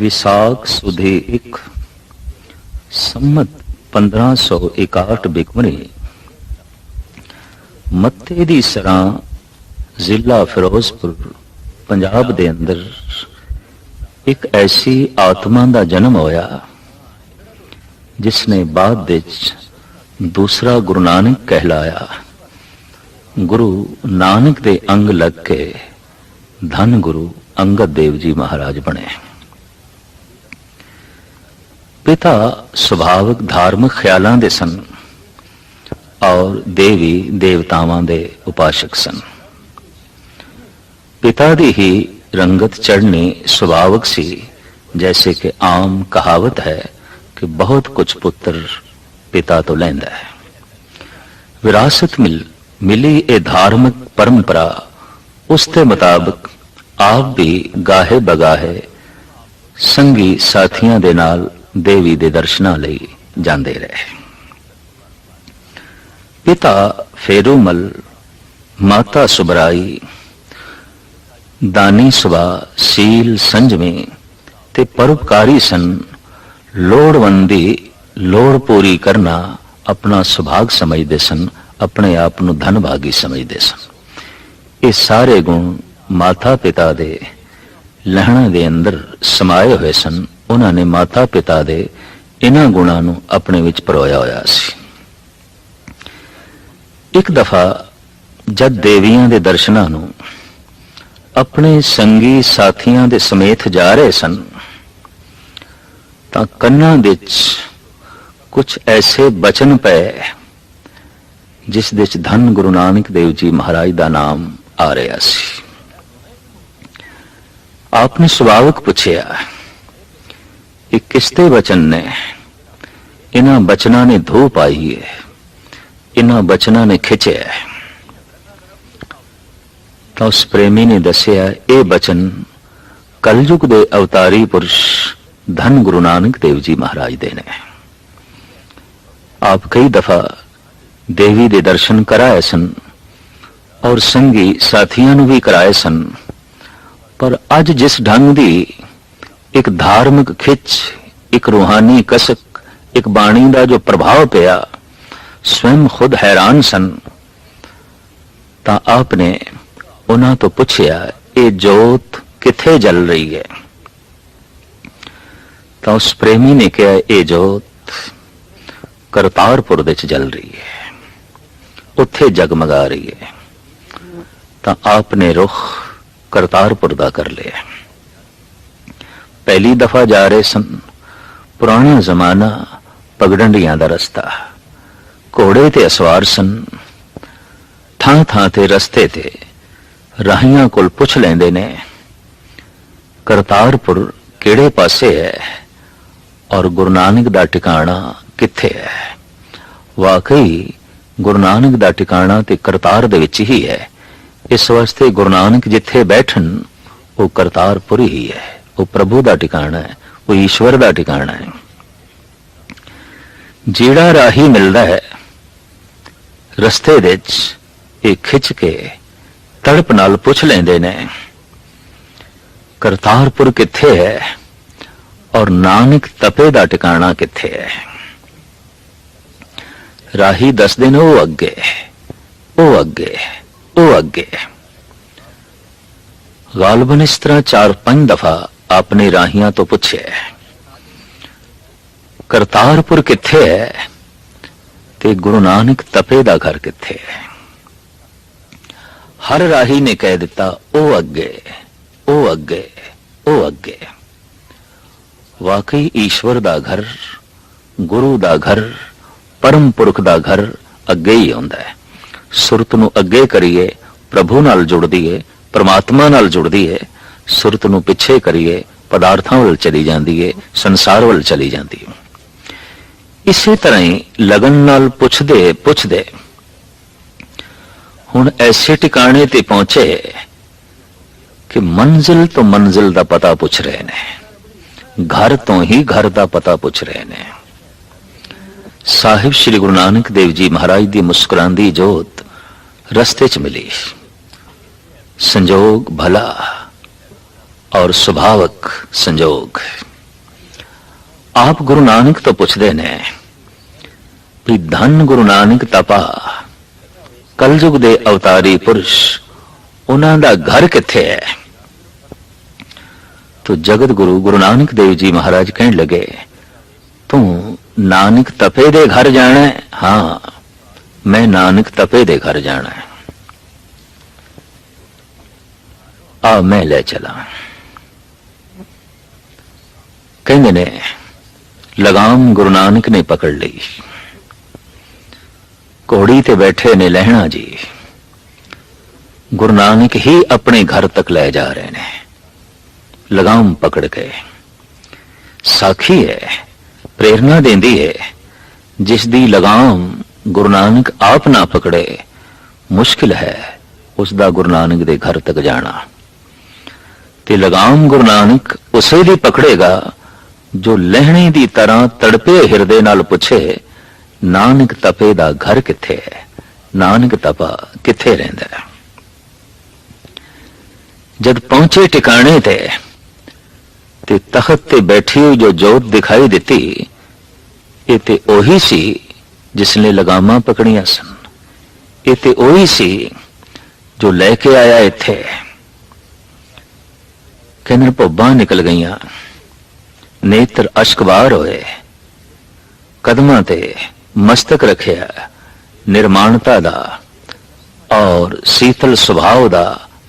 विसाख सुधी एक संमत 1561 बिकमरी मत्ते दी सरां जिला फिरोजपुर पंजाब दे अंदर एक ऐसी आत्मा का जन्म होया जिसने बाद विच दूसरा गुरु नानक कहलाया। गुरु नानक दे अंग लग के धन गुरु अंगद देव जी महाराज बने। पिता सुभाविक धार्मिक ख्यालां दे सन और देवी देवतावां दे उपासक सन। पिता दी ही रंगत चढ़नी स्वाभाविक सी, जैसे कि आम कहावत है कि बहुत कुछ पुत्र पिता तो लैंदा है। विरासत मिली ए धार्मिक परंपरा उसके मुताबिक आप भी गाहे बगाहे संगी साथियों दे नाल देवी दे दर्शनां लई जांदे रहे। पिता फेरूमल, माता सुबराई दानी सुबह सील संजमी ते परोपकारी सन। लोड़वंदी लोड़ पूरी करना अपना सुभाग समझते सन, अपने आप को धनभागी समझते सन। ये सारे गुण माता पिता दे लहणा दे अंदर समाये हुए सन। उन्होंने माता पिता दे इन्हां गुणां नूं अपने विच परोया होया सी। एक दफा जद देवियां दे दर्शनां नूं अपने संगी साथियां दे समेत जा रहे सन तां कन्नां विच कुछ ऐसे बचन पे जिस विच धन गुरु नानक देव जी महाराज दा नाम आ रहा सी। आपने स्वाभाविक पूछया कि किसते वचन ने? इन्हां बचनां ने धूप आई है, इन्हां बचनां ने खिंचे है। तो उस प्रेमी ने दसिया ये बचन कलयुग दे अवतारी पुरुष धन गुरु नानक देव जी महाराज दे ने। आप कई दफा देवी दे दर्शन कराए सन और संगी साथियों नूं भी कराए सन, पर अज जिस ढंग दी एक धार्मिक खिच, एक रूहानी कसक, एक बाणी का जो प्रभाव पिया, स्वयं खुद हैरान सन। ता आपने उन्हां तो पूछया ये जोत किथे जल रही है? तो उस प्रेमी ने कहा ये जोत करतारपुर विच जल रही है, उत्थे जगमगा रही है। तो आपने रुख करतारपुर दा कर लिया। पहली दफा जा रहे सन, पुराना जमाना, पगडंडियां दा रस्ता, घोड़े ते असवार सन। थां थां ते रस्ते ते राहियां कोल पुछ लेंदे ने करतारपुर किहड़े पासे है और गुरु नानक दा टिकाणा किथे है। वाकई गुरु नानक दा टिकाणा ते करतार दे विच ही है। इस वास्ते गुरु नानक जिथे बैठन वो करतारपुर ही है, वो प्रभु दा टिकाणा है, वो ईश्वर दा टिकाणा है। जेड़ा राही मिलदा है रस्ते विच ये खिंच के तड़प नाल पुछ लेंदे ने करतारपुर किथे है और नानक तपे दा टिकाणा किथे है। राही दसदे ने वो अगे, वो अगे, वो अगे। गालबन इस तरह 4-5 दफा आपने राहियां तो पूछे करतारपुर किथे है ते गुरु नानक तपे दा घर किथे है। हर राही ने कह दिता ओ अगे, ओ अगे, ओ अगे। वाकई ईश्वर दा घर, गुरु दा घर, परम पुरख दा घर अगे ही आउंदा है। सुरत नूं अगे करिए प्रभु नाल जुड़दी है, परमात्मा नाल जुड़दी है। सुरत नूं पिछे करिए पदार्थां वल चली जांदी है, संसार वल चली जांदी है। इसी तरह ही लगन नाल पुछदे पुछदे हुण ऐसे टिकाणे ते पहुंचे कि मंजिल तो मंजिल दा पता पुछ रहे ने, घर तो ही घर दा पता पुछ रहे ने। साहिब श्री गुरु नानक देव जी महाराज दी मुस्कुरांदी जोत रस्ते च मिली। संजोग भला और स्वाभाविक संजोग। आप गुरु नानक तो पुछदे ने भी धन गुरु नानक तपा कलयुग दे अवतारी पुरुष उन्हां दा घर किथे है। तो जगत गुरु गुरु नानक देव जी महाराज कहने लगे तू नानक तपे दे घर जाना है? हाँ, मैं नानक तपे दे घर जाना है, आ मैं ले चला। कहंदे ने लगाम गुरु नानक ने पकड़ ली। घोड़ी ते बैठे ने लहणा जी, गुरु नानक ही अपने घर तक ले जा रहे ने, लगाम पकड़ के। साखी है, प्रेरणा देंदी है, जिस दी लगाम गुरु नानक आप ना पकड़े मुश्किल है उसदा गुरु नानक दे घर तक जाना। ते लगाम गुरु नानक उसे दी पकड़ेगा जो लहणे दी तरह तड़पे हिरदे नाल पुछे नानक तपे दा घर किथे है, नानक तपा किथे रहिंदा है। जद पहुंचे ठिकाने ते तख्त ते बैठी हुई जो जोत दिखाई दिती ये ते ओही सी जिसने लगामा पकड़ियां सन, ये ते ओही सी जो लेके आया इत्थे। कहने भुब्बां निकल गईयां, नेत्र अश्कबार होए, कदमां ते मस्तक रखिया निर्माणता दा और शीतल सुभाव दा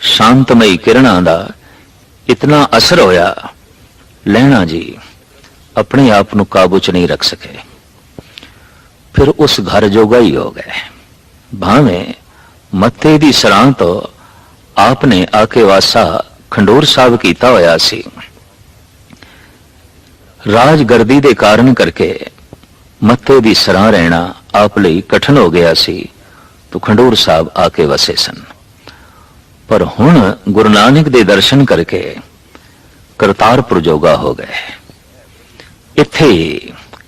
शांतमई किरणा दा इतना असर होया, लहणा जी अपने आप को काबू च नहीं रख सके। फिर उस घर जोगा ही हो गए। भावें मत्थे दी सरां तो आपने आके वासा खंडूर साहब कीता होया सी, राजगर्दी दे कारण करके मत्थे दी सरां रहना आप लई कठिन हो गया सी, तो खंडूर साहब आके वसे सन। पर हुण गुरु नानक दे दर्शन करके करतारपुर जोगा हो गए, इत्थे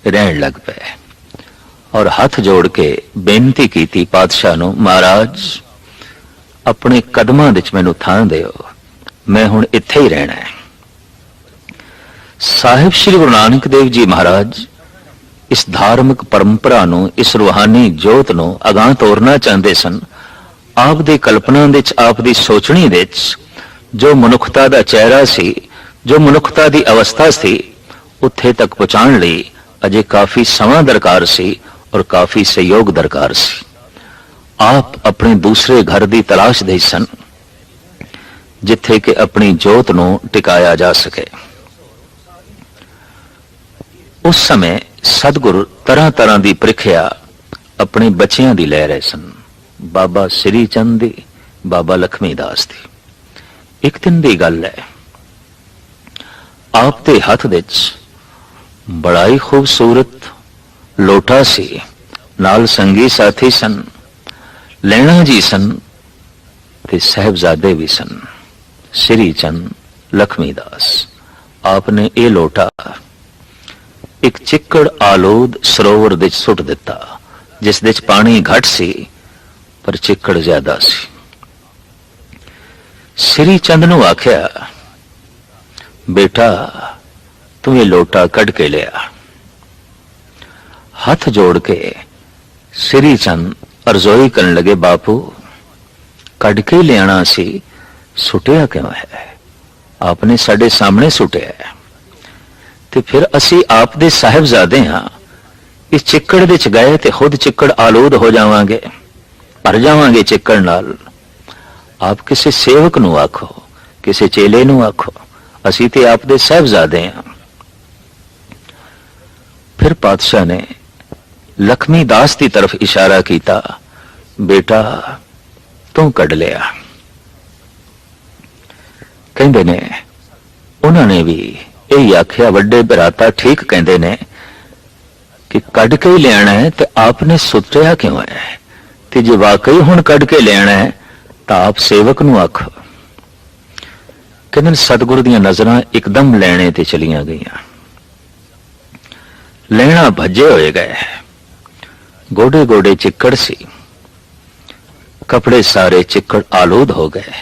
रहन लग पे और हाथ जोड़ के बेनती की थी पातशाह नूं, महाराज अपने कदमां विच मैनूं थां दिओ, मैं हुण इत्थे ही रहना है। साहिब श्री गुरु नानक देव जी महाराज इस धार्मिक परंपरा नूं, इस रूहानी जोत नूं अगां तोरना चाहते सन। आप दी कल्पना विच, आप दी सोचणी विच जो मनुखता दा चेहरा सी, जो मनुखता दी अवस्था सी, उत्थे तक पहुंचाण लई अजे काफी समा दरकार सी और काफी सहयोग दरकार सी। आप अपने दूसरे घर दी तलाश दे सन जिथे कि अपनी जोत नूं टिकाया जा सके। उस समय सतगुरु तरह तरह की प्रीख्या अपने बच्चियां दी ले रहे सन, बाबा श्री चंद दी, बाबा लक्ष्मी दास दी। एक दिन की गल है, आप दे हथ विच बड़ा ही खूबसूरत लोटा सी, नाल संगी साथी सन, लैणा जी सन ते साहिबजादे भी सन, श्री चंद लक्ष्मी दास। आपने ये लोटा एक चिक्कड़ आलोद सरोवर विच सुट दिता, जिस विच पानी घट सी पर चिक्कड़ ज्यादा सी। श्री चंद नूं आख्या, बेटा तू ये लोटा कढ़ के लिया। हाथ जोड़ के श्री चंद अरजोई करन लगे, बापू कढ़ के लियाना सी, सुटिया क्यों है? आपने साडे सामने सुटिया है ते फिर असी आप दे साहिबजादे हां, इस चिक्कड़ विच गए ते खुद चिक्कड़ आलूद हो जावांगे, भर जावांगे चिक्कड़ नाल। आप किसी सेवक नूं आखो, किसी चेले नूं आखो, असी ते आप दे साहिबजादे हां। फिर पातशाह ने लक्ष्मी दास की तरफ इशारा किया, बेटा तू कढ़ लिया। कहंदे ने उन्होंने भी यही आख्या, वड्डे भराता ठीक कहंदे ने कि कढ़ के ही लियाना है तो आपने सुटिया क्यों है? ते जे वाकई हुण कढ़ के लियाना है तो आप सेवक नूं आखो। कहंदे सतगुरु दीयां नज़रां एकदम लैणे ते चलियां गईयां, लैणा भजे होए गए, गोडे गोडे चिक्कड़ सी, कपड़े सारे चिक्कड़ आलूद हो गए,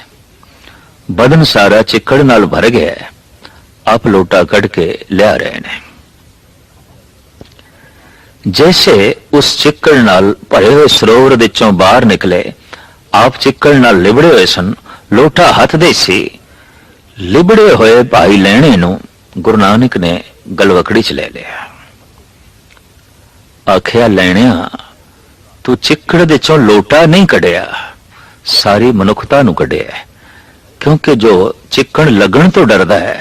बदन सारा चिक्कड़ नाल भर गया। आप लोटा कढ़ के लिया रहे ने। जैसे उस चिक्कड़ नाल भरे हुए सरोवर दे चों बाहर निकले, आप चिक्कड़ नाल लिबड़े हुए सन, लोटा हथ दे सी। लिबड़े होए भाई लैणे नूं गुरु नानक ने गलवकड़ी च ले लिया। आखिया, लैणिया तू चिक्कड़ दे चों लोटा नहीं कढ़िया, सारी मनुखता नूं कढ़िया। क्योंकि जो चिक्कड़ लगन तो डरदा है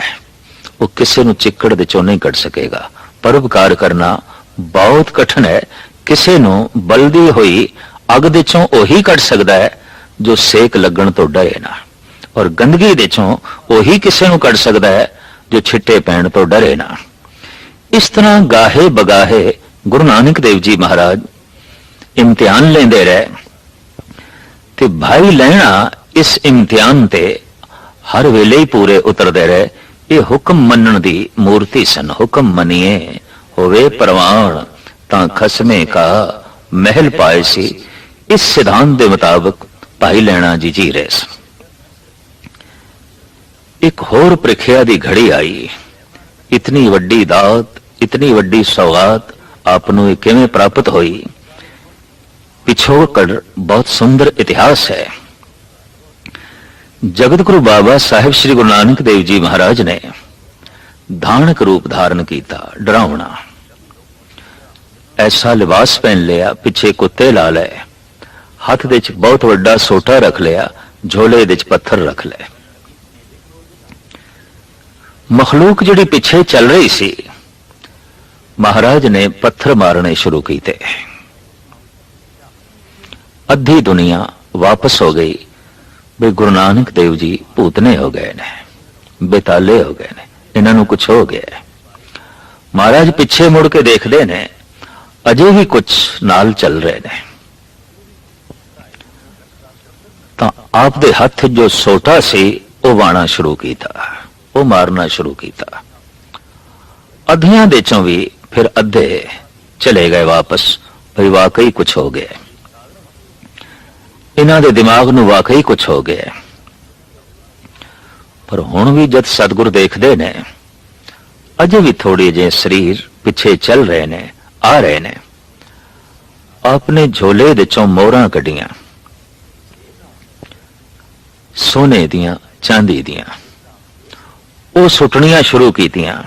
वो किसी नूं चिक्कड़ दे चों नहीं कढ़ सकेगा। परोपकार करना बहुत कठिन है। किसी नूं बलदी हुई अग दे चों ओही कढ़ सकदा है जो सेक लगन तो डरे ना, और गंदगी दे चों ओही किसी नूं कढ़ सकदा है जो छिट्टे पैण तो डरे ना। इस तरह गाहे बगाहे गुरु नानक देव जी महाराज इम्तिहान लेंदे रहे ते भाई लैणा इस इम्तिहान ते हर वेले ही पूरे उतरदे रहे। ये हुक्म मनण दी मूर्ति सन। हुक्म मनिए होवे परवान तां खसमे का महल पाए सी। इस सिद्धांत के मुताबिक भाई लैणा जी जी रहे सन। एक होर प्रीखिया दी घड़ी आई। इतनी वड्डी दात, इतनी वड्डी सौगात आपनों ये किवें प्राप्त हुई? पिछोकड़ बहुत सुंदर इतिहास है। जगत गुरु बाबा साहिब श्री गुरु नानक देव जी महाराज ने धानक रूप धारण किया, डरावना। ऐसा लिबास पहन लिया, पिछे कुत्ते ला ले, हाथ दे बहुत वड्डा सोटा रख लिया, झोले दे पत्थर रख ले। मखलूक जिहड़ी पिछे चल रही सी, महाराज ने पत्थर मारने शुरू किए। अद्धी दुनिया वापस हो गई भी गुरु नानक देव जी भूतने हो गए ने, बेताले हो गए ने, इन्हों कुछ हो गया। महाराज पिछे मुड़ के देखते ने, अजे भी कुछ नाल चल रहे ने। तो आप दे हाथ जो सोटा सी वो वाणा शुरू किया, वो मारना शुरू किया। अद्धियां दे चों भी फिर अद्धे चले गए वापस, भाई वाकई कुछ हो गया। इन्हां दे दिमाग नूं वाकई कुछ हो गया। पर हुण भी जद सतगुर देखते ने, अजे भी थोड़े जे शरीर पिछे चल रहे ने, आ रहे ने। आपने झोले दे चों मोहरां कढ़ियां, सोने दियां, चांदी दियां, वो सुटनियां शुरू कीतियां।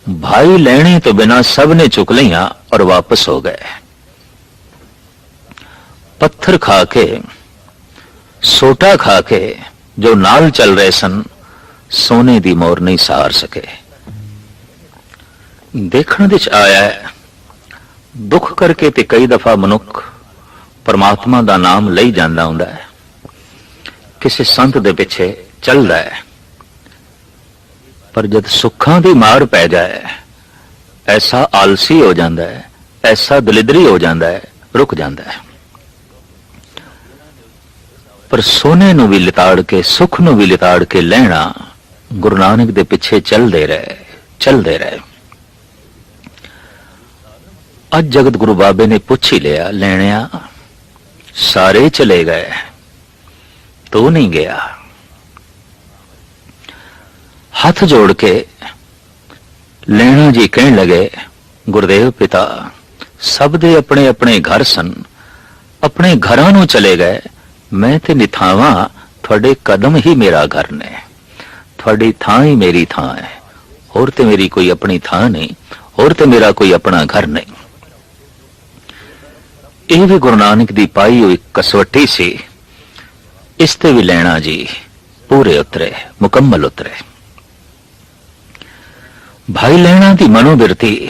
भाई लैणे तो बिना सब ने चुक लिया और वापस हो गए। पत्थर खा के, सोटा खा के जो नाल चल रहे सन, सोने दी मोर नहीं सहार सके। देखण विच आया है, दुख करके ते कई दफा मनुख परमात्मा दा नाम लई जांदा हुंदा है, किसी संत दे पिछे चलदा है। पर जद सुखां दी मार पै जाए, ऐसा आलसी हो जाता है, ऐसा दलिदरी हो जाता है, रुक जाता है। पर सोने नूं भी लिताड़ के, सुख नूं भी लिताड़ के लैणा गुरु नानक दे पिछे चलते रहे। अज जगत गुरु बाबे ने पुछ ही लिया, लैणिया सारे चले गए, तू नहीं गया। हाथ जोड़ के लैणा जी कहने लगे, गुरुदेव पिता, सब दे अपने अपने घर सन, अपने घरां नूं चले गए। मैं ते निथावा, थोड़े कदम ही मेरा घर ने, थोड़ी थां ही मेरी थां है, और ते मेरी कोई अपनी थां नहीं, और ते मेरा कोई अपना घर नहीं। यह भी गुरु नानक दी पाई हुई कसवटी सी। इस ते भी लैणा जी पूरे उतरे, मुकम्मल उतरे। भाई लैणा दी मनोबिरती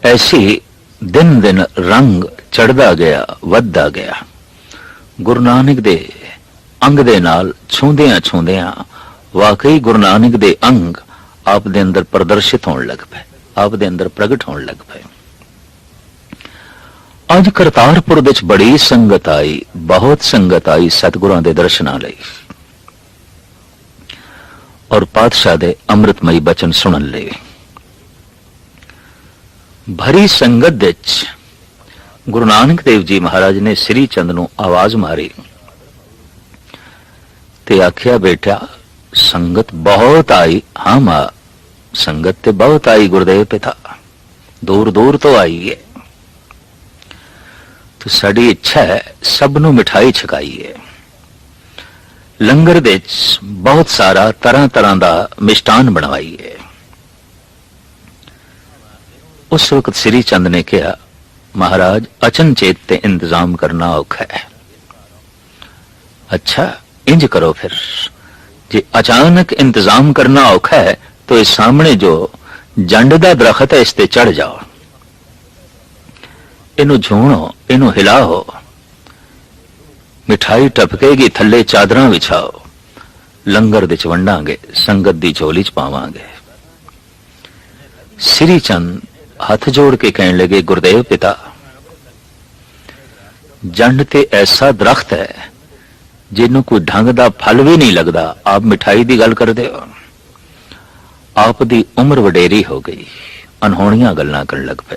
ऐसी दिन दिन रंग चढ़दा गया, वधदा गया। गुरु नानक दे अंग दे नाल छूंदियां छूंदियां वाकई गुरु नानक दे अंग आप दे अंदर प्रदर्शित होने लग पे, आप दे अंदर प्रगट होने लग पे। अज करतारपुर विच बड़ी संगत आई, बहुत संगत आई सतगुरां दे दर्शनां लई और पातशाह दे अमृतमयी बचन सुनन लई। भरी संगत विच गुरु नानक देव जी महाराज ने श्री चंद नूं आवाज मारी ते आख्या, बेटा संगत बहुत आई। हाँ मां, संगत ते बहुत आई गुरुदेव पिता। दूर दूर तो आई है। तो साड़ी इच्छा है सब नूं मिठाई छकाईए। लंगर दे विच बहुत सारा तरह तरह का मिष्टान बनवाईए। उस वक्त श्री चंद ने कहा, महाराज अचनचेत ते इंतजाम करना औखा है। अच्छा इंज करो फिर, जे अचानक इंतजाम करना औखा है तो इस सामने जो जंड दा दरखत है इस ते चढ़ जाओ, इनू झूणो, इनू हिलाओ, मिठाई टपकेगी, थले चादरां विछाओ, लंगर दे च वंडांगे, संगत दी झोली च पावांगे। श्री चंद हाथ जोड़ के कहने लगे, गुरुदेव पिता, जंड ते ऐसा दरख्त है जिन्हों कोई ढंग दा फल भी नहीं लगता, आप मिठाई की गल करते हो। आप दी उम्र वडेरी हो गई, अनहोणियां गल्लां करन लग पे।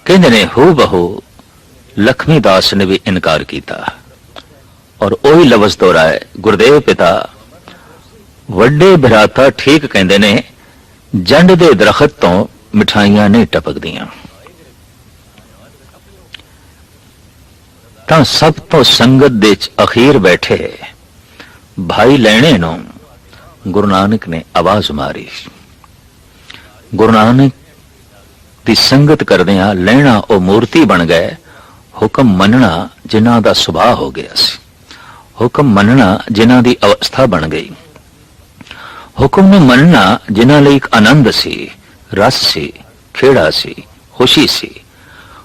कहंदे ने हो बहू लक्ष्मी दास ने भी इनकार किया और ओही लफ्ज दोहराए, गुरुदेव पिता, वड्डे भराता ठीक कहंदे ने, जंड दे दरखत तो मिठाइयां नहीं टपकदियां। तां सब तो संगत दे अखीर बैठे भाई लैणे नूं गुरु नानक ने आवाज मारी। गुरु नानक दी संगत करदियां लैणा ओ मूर्ति बन गए। हुक्म मनना जिन्हां दा सुभाव हो गया सी, हुक्म मनना जिन्हां दी अवस्था बन गई, हुक्म नूं मनना जिन्हां लई एक आनंद सी, रस सी, खेड़ा सी, खुशी सी।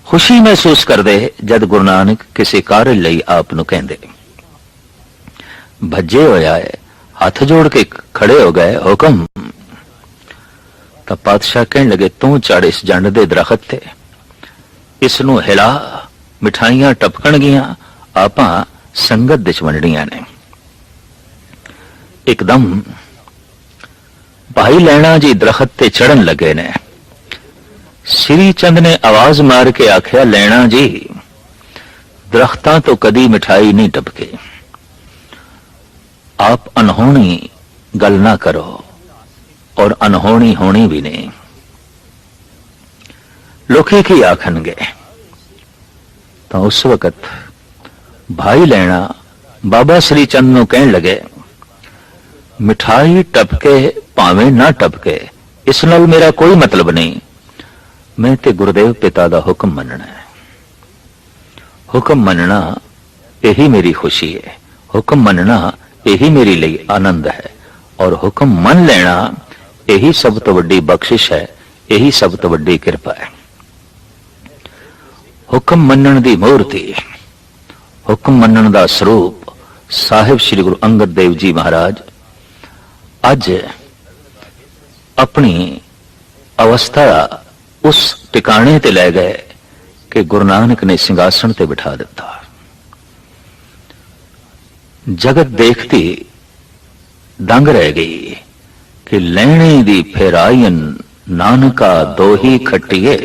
खुशी महसूस करते जद गुरु नानक किसी कार्य लई आप नूं कहंदे। भज्जे होया है, हाथ जोड़ के खड़े हो गए, हुक्म। तो पातशाह कहने लगे, तू चढ़ इस जंड दे दरखत ते, इस नूं हिला, मिठाइयां टपकणगियां, आपां संगत दे च वंडणियां ने। एकदम भाई लैणा जी दरखत ते चढ़न लगे ने। श्री चंद ने आवाज मार के आख्या, लैणा जी दरख्तां तो कदी मिठाई नहीं टपके, आप अनहोनी गल ना करो और अनहोनी होनी भी नहीं। लोकी की आखनगे। तो उस वक्त भाई लैणा बाबा श्री चंद नूं कहन लगे, मिठाई टपके भावें ना टपके, इस नाल मेरा कोई मतलब नहीं, मैं ते गुरुदेव पिता दा हुक्म मनना है। हुक्म मनना यही मेरी खुशी है, हुक्म मनना यही मेरे लिए आनंद है, और हुक्म मन लेना यही सब तो वड्डी बख्शिश है, यही सब तो वड्डी कृपा है। हुक्म मनन दी मूर्ति, हुक्म मनन दा स्वरूप साहिब श्री गुरु अंगद देव जी महाराज अज अपनी अवस्था उस टिकाने ते ले गए कि गुरु नानक ने सिंहासन ते बिठा दिता। जगत देखती दंग रह गई कि लैणे दी फेरायन नानका दोही खट्टिए।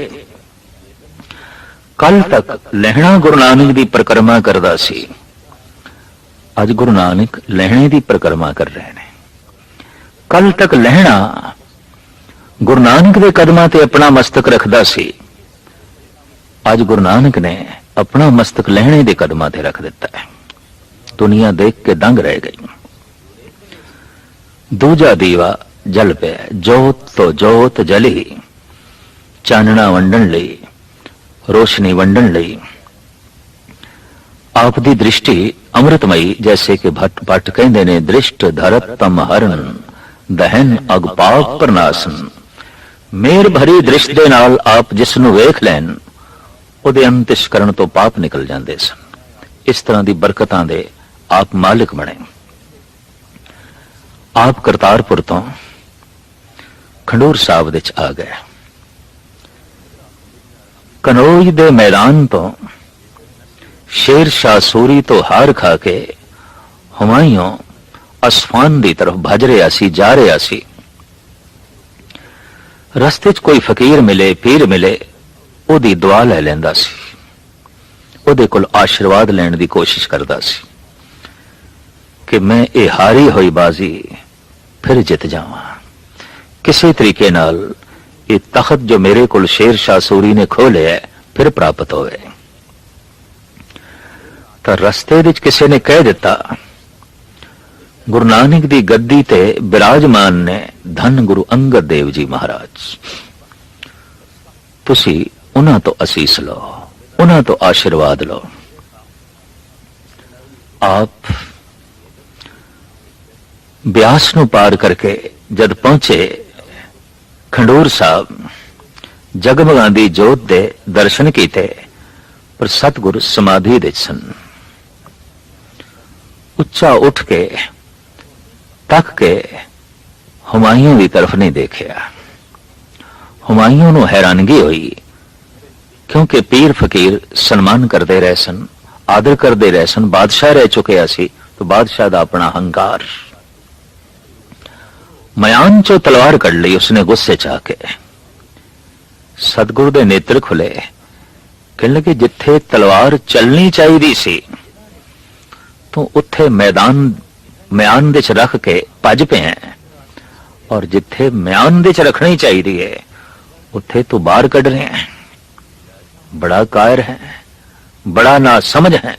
कल तक लहणा गुरु नानक दी परिक्रमा करदा सी, अज गुरु नानक लहणे दी परिक्रमा कर रहे हैं। कल तक लहणा गुरु नानक दे कदमां ते अपना मस्तक रखदा सी, अज गुरु नानक ने अपना मस्तक लहणे दे कदमां ते रख दिता है। दुनिया देख के दंग रह गई। दूजा दीवा जल पे, जोत तो जोत जली, चानना वंडन लई, रोशनी वंडन लई। आप दी दृष्टि अमृतमयी, जैसे कि भट्ट भट्ट कहंदे ने, दृष्ट धरत तम हरण दहन अगपाप प्रनाशन। मेर भरी दृष्टि दे नाल आप जिस नूं वेख लैन उहदे अंतਿਸ਼ਕਰਨ तो पाप निकल जाते सन। इस तरह की बरकतां दे आप मालिक बने। आप करतारपुर तो खंडूर साहब दे आ गए। कनौज दे मैदान तो शेर शाह सूरी तो हार खा के हुमायूं असफान की तरफ भज रहा सी, जा रहा सी। रस्ते च कोई फकीर मिले, पीर मिले, ओदी दुआ ले लैंदा सी, ओदे कोल आशीर्वाद लैण दी कोशिश करदा सी कि मैं ये हारी हुई बाजी फिर जित जावां। किसी तरीके नाल ये तख्त जो मेरे को शेर शाह सूरी ने खो लिया फिर प्राप्त होवे। तो रस्ते विच किसी ने कह दिता, गुरु नानक दी गद्दी ते विराजमान ने धन गुरु अंगद देव जी महाराज, तुसी उन्हां तो असीस लो, उन्हां तो आशीर्वाद लो। आप ब्यास नूं पार करके जद पहुंचे खंडूर साहब, जगमगांदी जोत दे दर्शन कीते, पर सतगुरु समाधि दे सन। उच्चा उठ के तक के हुमायूं की तरफ नहीं देखिया। हुमायूं नूं हैरानगी हुई, क्योंकि पीर फकीर सन्मान करते रहे सन, आदर करते रहे सन, बादशाह रह चुके सी, तो बादशाह दा अपना हंकार। मयान चो तलवार कड़ ली उसने गुस्से च आके। सतगुरु दे नेत्र खुले, कहने लगे जिथे तलवार चलनी चाहिए सी तो उत्थे म्यान दे च रख के भज पे हैं, और जिथे म्यान दे च रखनी चाहिए है उत्थे तो बाहर कढ़ रहे हैं। बड़ा कायर है, बड़ा ना समझ है।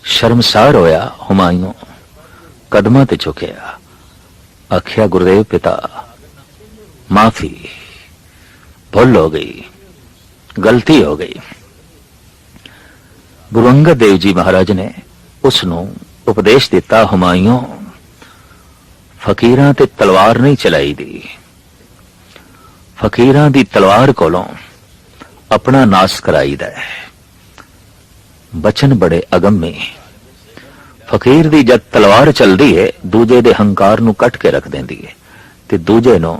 शर्मसार होया हुमायूं, कदमां ते झुकिया, आखिया गुरुदेव पिता माफी, भुल हो गई, गलती हो गई। गुरु अंगद देव जी महाराज ने उसनों उपदेश दिता, हुमायूं फकीरां ते तलवार नहीं चलाई दी, फकीरां दी तलवार कोलों अपना नाश कराईदा है। बचन बड़े अगम्य। फकीर दी जद तलवार चलदी है दूजे दे हंकार नूं कट के रख देंदी है ते दूजे नूं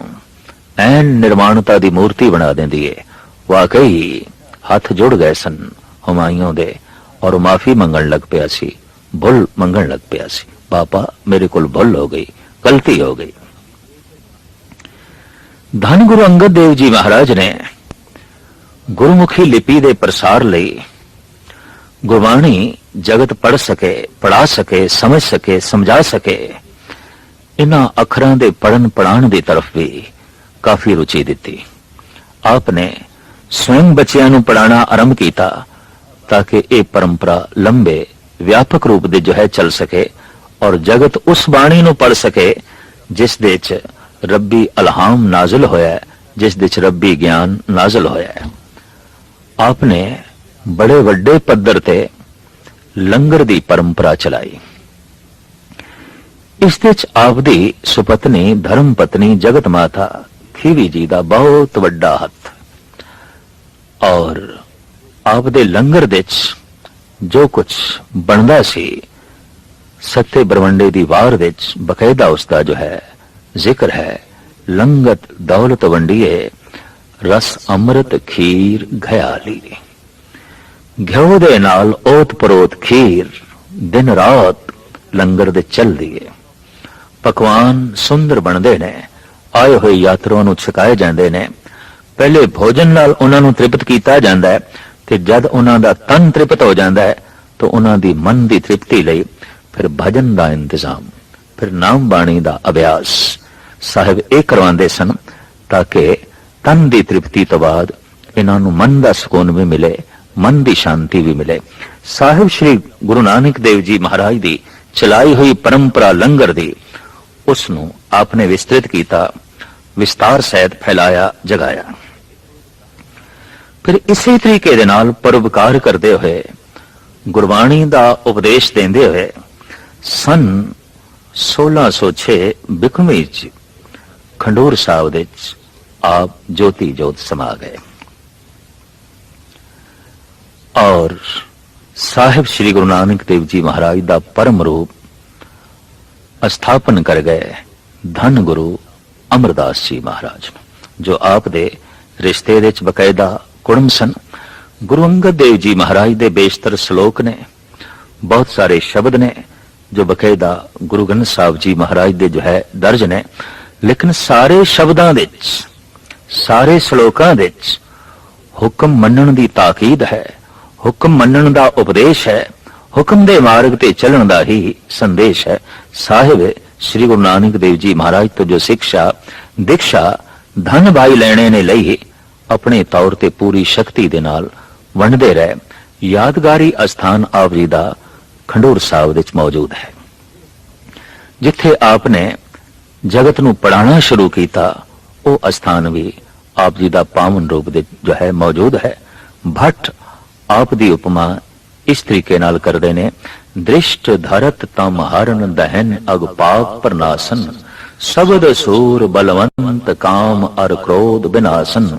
ऐन निर्माणता दी मूर्ति बना देंदी है। वाकई हाथ जुड़ गए सन हुमायूं दे, और माफी मंगण लग पिया सी, भुल मंगण लग पिया सी। पापा मेरे कोल भुल हो गई, गलती हो गई। धन गुरु अंगद देव जी महाराज ने गुरुमुखी लिपि दे प्रसार लई गुरबाणी जगत पढ़ सके, पढ़ा सके, समझ सके, समझा सके, इन्हां अखरां दे पढ़न पढ़ाण दी तरफ भी काफी रुचि दिती। आपने स्वयं बच्चियां नूं पढ़ाना आरंभ किया ताकि ये परंपरा लंबे व्यापक रूप दे जो है चल सके, और जगत उस बाणी नूं पढ़ सके जिस दे च रब्बी अलहाम नाजिल होया, जिस दे च रब्बी ज्ञान नाजिल होया। आपने बड़े वड्डे पद्धर ते लंगर दी परंपरा चलाई। इस दे च आपदी सुपत्नी धर्म पत्नी जगत माता खीवी जी दा बहुत वड्डा हथ, और आपदे लंगर दे च जो कुछ बनदा सी सत्ते बरवंडे दी वार दे च बकायदा उसका जो है जिक्र है। लंगत दौलत वंडिए रस अमृत खीर घयाली, घ्यो दे नाल ओत परोत खीर दिन रात लंगर दे चल दिए। पकवान सुंदर बनते ने, आए हुए यात्रुओं नूं छकाए जांदे ने। पहले भोजन नाल उन्हां नूं तृप्त कीता जांदा है, ते जद उन्हां दा तन तृप्त हो जांदा है तो उन्हां दी मन दी तृप्ति लई फिर भजन दा इंतजाम, फिर नाम बाणी दा अभ्यास साहिब ये करवांदे सन, ताकि तन दी तृप्ति तो बाद इन्हां नूं मन दा सुकून भी मिले, मन दी शांति भी मिले। साहिब श्री गुरु नानक देव जी महाराज दी चलाई हुई परंपरा लंगर दी, उसनूं आपने विस्तृत किया, विस्तार सहित फैलाया, जगाया। फिर इसी तरीके दे नाल परोपकार करते हुए गुरबाणी दा उपदेश देंदे हुए सन 1606 बिकमी च खंडूर साहब दे आप ज्योति जोत समा गए, और साहिब श्री गुरु नानक देव जी महाराज दा परम रूप स्थापन कर गए धन गुरु अमरदास जी महाराज, जो आप दे रिश्ते दे बकायदा कुड़म सन। गुरु अंगद देव जी महाराज दे बेशतर श्लोक ने, बहुत सारे शब्द ने जो बकायदा गुरु ग्रंथ साहब जी महाराज दे जो है दर्ज ने, लेकिन सारे शब्दां दे सारे श्लोकां दे हुक्म मनण दी ताकीद है, हुक्म मनण दा उपदेश है, हुक्म दे मार्ग ते चलण दा ही संदेश है। साहिब श्री गुरु नानक देव जी महाराज तो जो शिक्षा दीक्षा ਧਨ ਭਾਈ ਲੈਣੇ ਨੇ ਲਈ ਆਪਣੇ ਤੌਰ ਤੇ ਪੂਰੀ ਸ਼ਕਤੀ ਦੇ ਨਾਲ ਵੰਡਦੇ ਰਹੇ। ਯਾਦਗਾਰੀ ਅਸਥਾਨ ਆਪ ਜੀ ਦਾ ਖੰਡੂਰ ਸਾਹਿਬ ਵਿੱਚ ਮੌਜੂਦ ਹੈ, ਜਿੱਥੇ ਆਪ ਨੇ ਜਗਤ ਨੂੰ ਪੜਾਉਣਾ ਸ਼ੁਰੂ ਕੀਤਾ। ਉਹ ਅਸਥਾਨ ਵੀ ਆਪ ਜੀ ਦਾ ਪਾਵਨ ਰੂਪ ਦੇ ਜੋ ਹੈ ਮੌਜੂਦ ਹੈ। ਭੱਟ ਆਪ ਦੀ ਉਪਮਾ ਇਸ ਤਰੀਕੇ ਨਾਲ ਕਰਦੇ ਨੇ, ਦ੍ਰਿਸ਼ਟ ਧਰਤ ਤਮ ਹਰਨ ਦਹਨ ਅਗ ਪਾਪ ਪ੍ਰਨਾਸਨ, ਸ਼ਬਦ ਸੂਰ ਬਲਵੰਤ ਕਾਮ ਅਰ ਕ੍ਰੋਧ ਬਿਨਾਸਨ,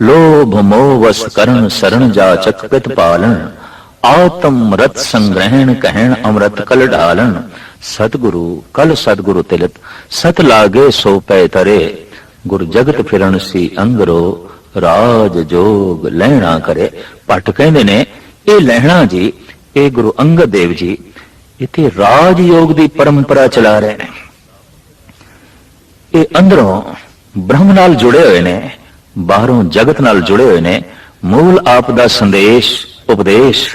ਲੋਭ ਮੋਹ ਵਸ ਕਰਨ ਸਰਣ ਜਾਚਕ ਪਿਤ ਪਾਲਨ, ਆਤਮ ਰਤ ਸੰਗ੍ਰਹਿਣ ਕਹਿਣ ਅੰਮ੍ਰਿਤ ਕਲ ਢਾਲਨ, ਸਤਿਗੁਰੂ ਕਲ ਸਤਿਗੁਰੂ ਤਿਲਤ ਸਤ ਲਾਗੇ ਸੋ ਪੈ ਤਰੇ, ਗੁਰ ਜਗਤ ਫਿਰਨ ਸੀ ਅੰਗਰੋ ਰਾਜ ਜੋਗ ਲੈਣਾ ਕਰੇ। ਭੱਟ ਕਹਿੰਦੇ ਨੇ ਇਹ ਲੈਣਾ ਜੀ, ਇਹ ਗੁਰੂ ਅੰਗਦ ਦੇਵ ਜੀ ਇੱਥੇ ਰਾਜ ਯੋਗ ਦੀ ਪਰੰਪਰਾ ਚਲਾ ਰਹੇ ਨੇ। ਇਹ ਅੰਦਰੋਂ ਬ੍ਰਹਮ ਨਾਲ ਜੁੜੇ ਹੋਏ ਨੇ, ਬਾਹਰੋਂ ਜਗਤ ਨਾਲ ਜੁੜੇ ਹੋਏ ਨੇ। ਮੂਲ ਆਪ ਦਾ ਸੰਦੇਸ਼ ਉਪਦੇਸ਼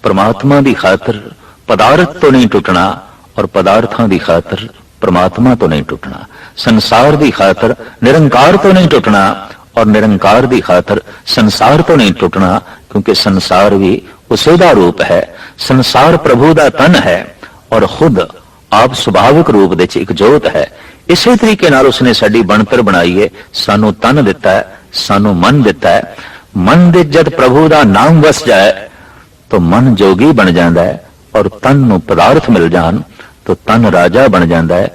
ਪ੍ਰਮਾਤਮਾ ਦੀ ਖਾਤਰ ਪਦਾਰਥ ਤੋਂ ਨਹੀਂ ਟੁੱਟਣਾ, ਔਰ ਪਦਾਰਥਾਂ ਦੀ ਖਾਤਰ ਪ੍ਰਮਾਤਮਾ ਤੋਂ ਨਹੀਂ ਟੁੱਟਣਾ। ਸੰਸਾਰ ਦੀ ਖਾਤਰ ਨਿਰੰਕਾਰ ਤੋਂ ਨਹੀਂ ਟੁੱਟਣਾ, ਔਰ ਨਿਰੰਕਾਰ ਦੀ ਖਾਤਰ ਸੰਸਾਰ ਤੋਂ ਨਹੀਂ ਟੁੱਟਣਾ, ਕਿਉਂਕਿ ਸੰਸਾਰ ਵੀ ਉਸੇ ਦਾ ਰੂਪ ਹੈ। ਸੰਸਾਰ ਪ੍ਰਭੂ ਦਾ ਤਨ ਹੈ, ਔਰ ਖੁਦ ਆਪ ਸੁਭਾਵਿਕ ਰੂਪ ਵਿੱਚ ਇੱਕ ਜੋਤ ਹੈ। ਇਸੇ ਤਰੀਕੇ ਨਾਲ ਉਸਨੇ ਸਾਡੀ ਬਣਤਰ ਬਣਾਈ ਹੈ, ਸਾਨੂੰ ਤਨ ਦਿੱਤਾ ਹੈ, ਸਾਨੂੰ ਮਨ ਦਿੱਤਾ ਹੈ। ਮਨ ਦੇ ਜਦ ਪ੍ਰਭੂ ਦਾ ਨਾਮ ਵਸ ਜਾਏ ਤਾਂ ਮਨ ਜੋਗੀ ਬਣ ਜਾਂਦਾ ਹੈ, ਔਰ ਤਨ ਨੂੰ ਪਦਾਰਥ ਮਿਲ ਜਾਣ ਤਾਂ ਤਨ ਰਾਜਾ ਬਣ ਜਾਂਦਾ ਹੈ।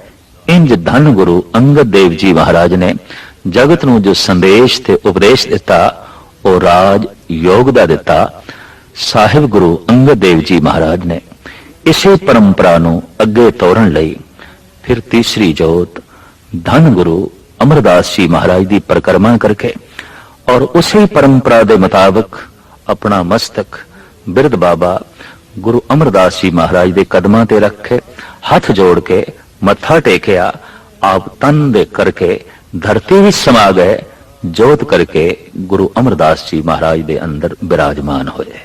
ਇੰਜ ਧੰਨ ਗੁਰੂ ਅੰਗਦ ਦੇਵ ਜੀ ਮਹਾਰਾਜ ਨੇ ਜਗਤ ਨੂੰ ਜੋ ਸੰਦੇਸ਼ ਤੇ ਉਪਦੇਸ਼ ਦਿੱਤਾ, ਉਹ ਰਾਜ ਯੋਗ ਦਾ ਦਿੱਤਾ। ਸਾਹਿਬ ਗੁਰੂ ਅੰਗਦ ਦੇਵ ਜੀ ਮਹਾਰਾਜ ਨੇ ਇਸੇ ਪਰੰਪਰਾ ਨੂੰ ਅੱਗੇ ਤੋਰਨ ਲਈ ਫਿਰ ਤੀਸਰੀ ਜੋਤ ਧੰਨ ਗੁਰੂ ਅਮਰਦਾਸ ਜੀ ਮਹਾਰਾਜ ਦੀ ਪਰਿਕਰਮਾ ਕਰਕੇ, ਔਰ ਉਸੇ ਪਰੰਪਰਾ ਦੇ ਮੁਤਾਬਕ ਆਪਣਾ ਮਸਤਕ ਬਿਰਧ ਬਾਬਾ ਗੁਰੂ ਅਮਰਦਾਸ ਜੀ ਮਹਾਰਾਜ ਦੇ ਕਦਮਾਂ ਤੇ ਰੱਖੇ, ਹੱਥ ਜੋੜ ਕੇ ਮੱਥਾ ਟੇਕਿਆ। ਆਪ ਤਨ ਦੇ ਕਰਕੇ ਧਰਤੀ ਵਿੱਚ ਸਮਾ ਗਏ, ਜੋਤ ਕਰਕੇ ਗੁਰੂ ਅਮਰਦਾਸ ਜੀ ਮਹਾਰਾਜ ਦੇ ਅੰਦਰ ਬਿਰਾਜਮਾਨ ਹੋਏ।